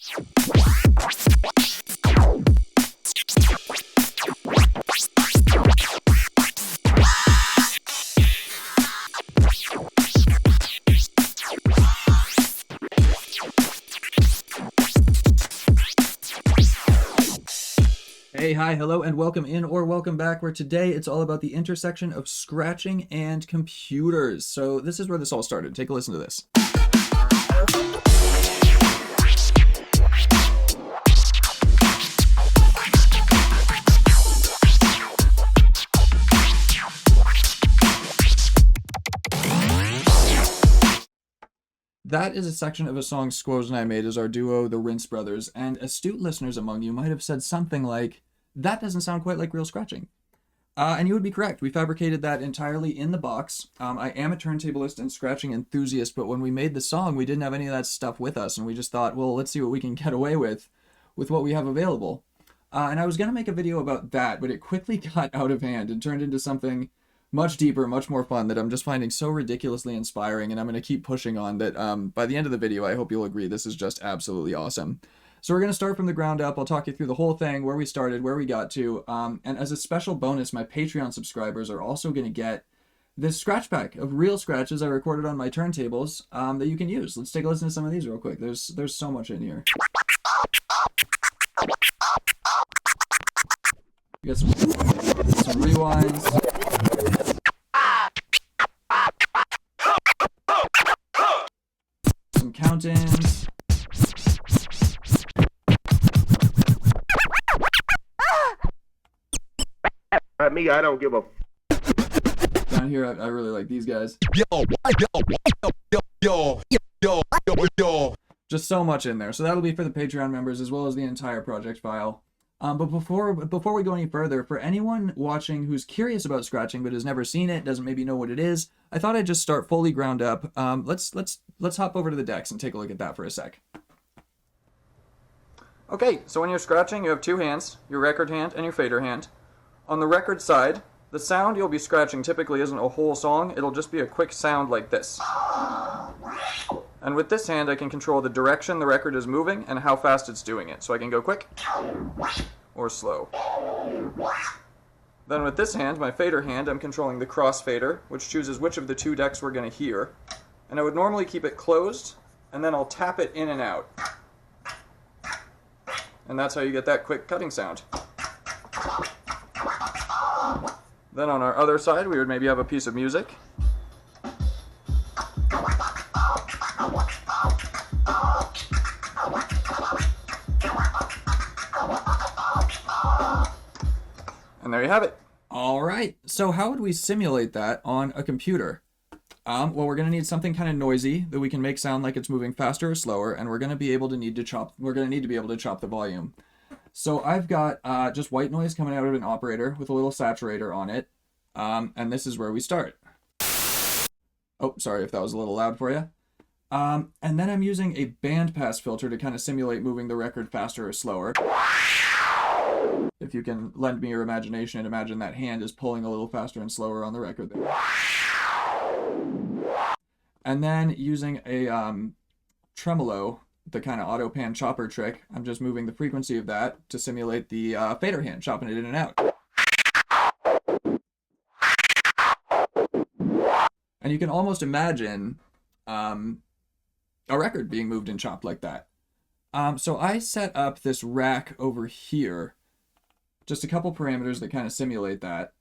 Hey, hi, hello, and welcome in or welcome back, where today it's all about the intersection of scratching and computers. So this is where this all started. Take a listen to this. That is a section of a song Squoze and I made as our duo, the Rinse Brothers, and astute listeners among you might have said something like, that doesn't sound quite like real scratching. And you would be correct. We fabricated that entirely in the box. I am a turntablist and scratching enthusiast, but when we made the song, we didn't have any of that stuff with us, and we just thought, well, let's see what we can get away with what we have available. And I was going to make a video about that, but it quickly got out of hand and turned into something much deeper, much more fun that I'm just finding so ridiculously inspiring, and I'm going to keep pushing on that. By the end of the video, I hope you'll agree this is just absolutely awesome. So we're going to start from the ground up. I'll talk you through the whole thing, where we started, where we got to, and as a special bonus, my Patreon subscribers are also going to get this scratch pack of real scratches I recorded on my turntables that you can use. Let's take a listen to some of these real quick. There's so much in here. We got some rewinds. Some count-ins. Me, I don't give a. Down here, I really like these guys. Just so much in there. So that'll be for the Patreon members as well as the entire project file. But before we go any further, for anyone watching who's curious about scratching but has never seen it, doesn't maybe know what it is, I thought I'd just start fully ground up. Let's hop over to the decks and take a look at that for a sec. Okay, so when you're scratching, you have two hands, your record hand and your fader hand. On the record side, the sound you'll be scratching typically isn't a whole song, it'll just be a quick sound like this. And with this hand, I can control the direction the record is moving and how fast it's doing it. So I can go quick or slow. Then with this hand, my fader hand, I'm controlling the crossfader, which chooses which of the two decks we're going to hear. And I would normally keep it closed, and then I'll tap it in and out. And that's how you get that quick cutting sound. Then on our other side, we would maybe have a piece of music. And there you have it. All right, so how would we simulate that on a computer? Well, we're going to need something kind of noisy that we can make sound like it's moving faster or slower, and we're going to be able to need to chop the volume. So I've got just white noise coming out of an operator with a little saturator on it, and this is where we start. Oh, sorry if that was a little loud for you. And then I'm using a bandpass filter to kind of simulate moving the record faster or slower. If you can lend me your imagination and imagine that hand is pulling a little faster and slower on the record there. And then using a tremolo, the kind of auto pan chopper trick, I'm just moving the frequency of that to simulate the fader hand, chopping it in and out. And you can almost imagine a record being moved and chopped like that. So I set up this rack over here, just a couple parameters that kind of simulate that.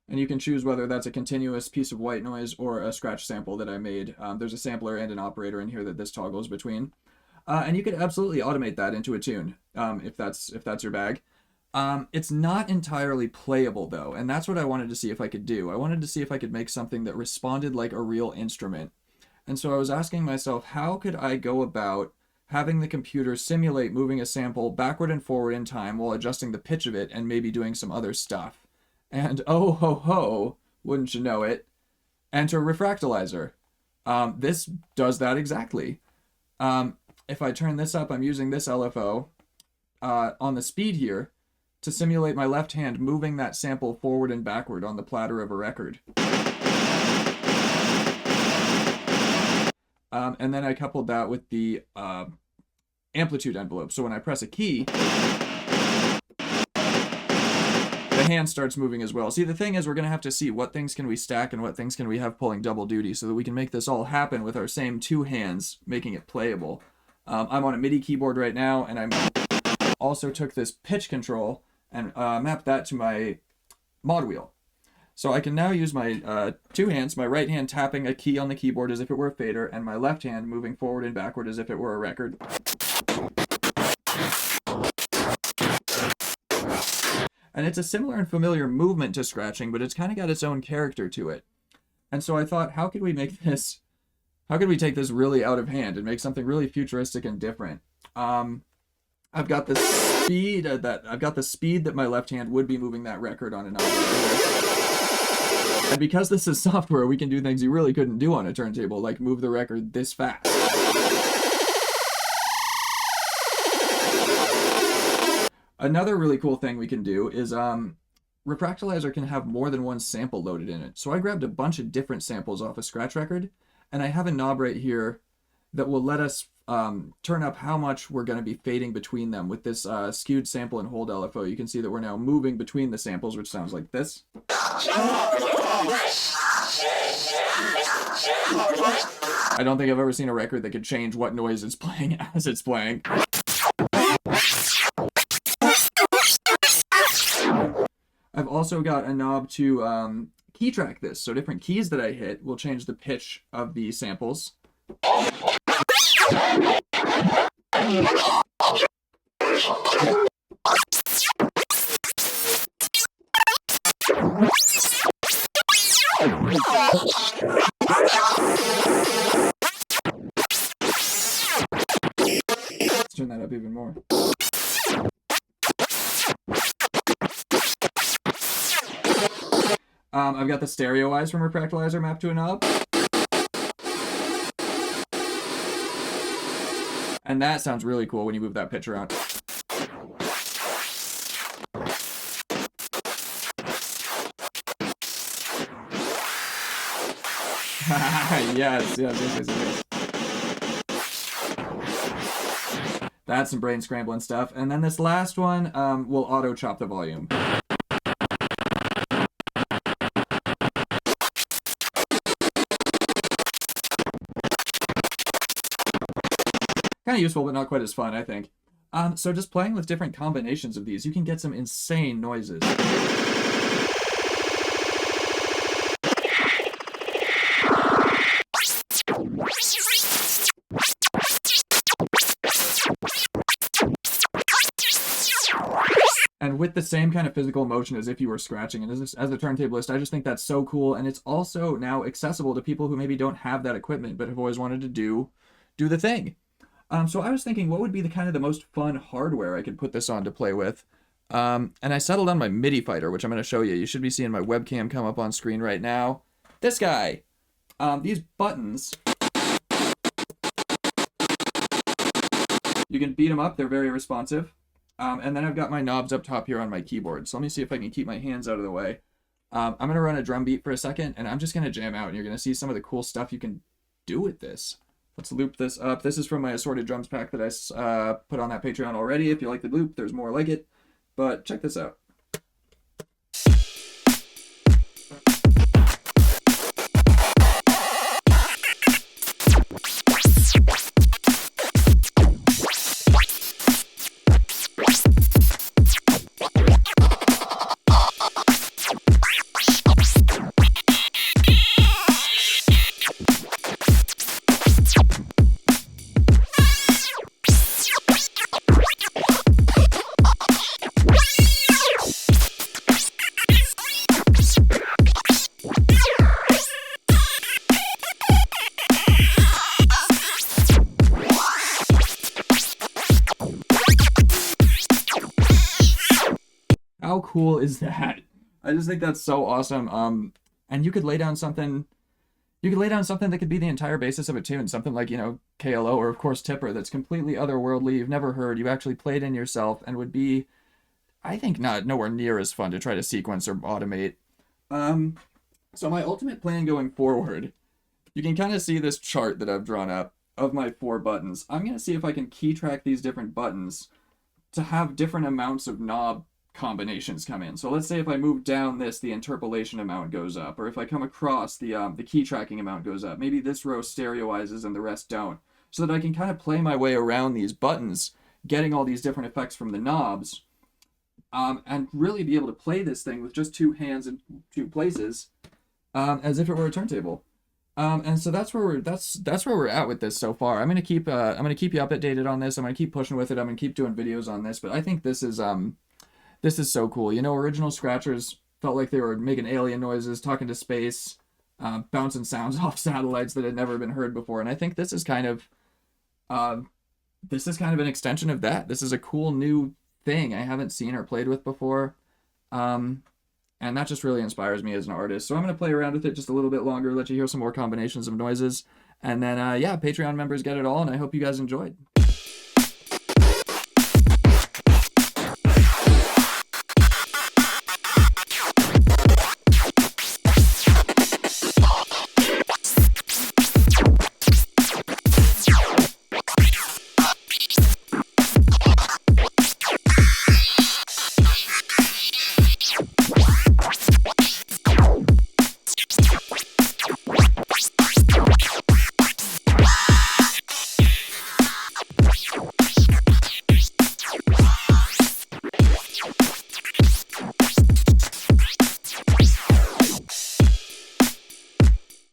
And you can choose whether that's a continuous piece of white noise or a scratch sample that I made. There's a sampler and an operator in here that this toggles between. And you could absolutely automate that into a tune if that's your bag. It's not entirely playable though, and that's what I wanted to see if I could do. I wanted to see if I could make something that responded like a real instrument. And so I was asking myself, how could I go about having the computer simulate moving a sample backward and forward in time while adjusting the pitch of it and maybe doing some other stuff? And oh ho ho, wouldn't you know it, enter Refractalizer. This does that exactly. If I turn this up, I'm using this LFO on the speed here. to simulate my left hand moving that sample forward and backward on the platter of a record. And then I coupled that with the amplitude envelope. So when I press a key, the hand starts moving as well. See, the thing is, we're going to have to see what things can we stack and what things can we have pulling double duty so that we can make this all happen with our same two hands, making it playable. I'm on a MIDI keyboard right now, and I also took this pitch control and mapped that to my mod wheel. So I can now use my two hands, my right hand tapping a key on the keyboard as if it were a fader, and my left hand moving forward and backward as if it were a record. And it's a similar and familiar movement to scratching, but it's kind of got its own character to it. And so I thought, how could we take this really out of hand and make something really futuristic and different? I've got the speed that my left hand would be moving that record on an album. And because this is software, we can do things you really couldn't do on a turntable, like move the record this fast. Another really cool thing we can do is Refractalizer can have more than one sample loaded in it. So I grabbed a bunch of different samples off a scratch record, and I have a knob right here that will let us turn up how much we're going to be fading between them with this skewed sample and hold LFO. You can see that we're now moving between the samples, which sounds like this. I don't think I've ever seen a record that could change what noise it's playing as it's playing. I've also got a knob to key track this, so different keys that I hit will change the pitch of the samples. Let's turn that up even more. I've got the stereo eyes from Refractalizer mapped to a knob. And that sounds really cool when you move that pitch around. Yes. That's some brain scrambling stuff. And then this last one will auto chop the volume. Kind of useful, but not quite as fun, I think. So just playing with different combinations of these, you can get some insane noises. And with the same kind of physical motion as if you were scratching. And as a turntablist, I just think that's so cool. And it's also now accessible to people who maybe don't have that equipment, but have always wanted to do the thing. So I was thinking, what would be the most fun hardware I could put this on to play with? And I settled on my MIDI fighter, which I'm going to show you. You should be seeing my webcam come up on screen right now. This guy. These buttons, you can beat them up. They're very responsive. And then I've got my knobs up top here on my keyboard. So let me see if I can keep my hands out of the way. I'm going to run a drum beat for a second, and I'm just going to jam out, and you're going to see some of the cool stuff you can do with this. Let's loop this up. This is from my assorted drums pack that I put on that Patreon already. If you like the loop, there's more like it. But check this out. How cool is that? I just think that's so awesome. And you could lay down something that could be the entire basis of a tune, something like, KLO or of course Tipper, that's completely otherworldly, you've never heard, you actually played in yourself, and would be I think not nowhere near as fun to try to sequence or automate. So my ultimate plan going forward, you can kind of see this chart that I've drawn up of my 4 buttons. I'm going to see if I can key track these different buttons to have different amounts of knob combinations come in. So let's say if I move down this, the interpolation amount goes up, or if I come across, the key tracking amount goes up. Maybe this row stereoizes and the rest don't, so that I can kind of play my way around these buttons, getting all these different effects from the knobs, and really be able to play this thing with just 2 hands in 2 places, as if it were a turntable. And so that's where we're at with this so far. I'm gonna keep you updated on this. I'm gonna keep pushing with it. I'm gonna keep doing videos on this. But I think this is so cool. You know, original scratchers felt like they were making alien noises, talking to space, bouncing sounds off satellites that had never been heard before. And I think this is kind of an extension of that. This is a cool new thing I haven't seen or played with before. And that just really inspires me as an artist. So I'm going to play around with it just a little bit longer, let you hear some more combinations of noises. And then, yeah, Patreon members get it all, and I hope you guys enjoyed.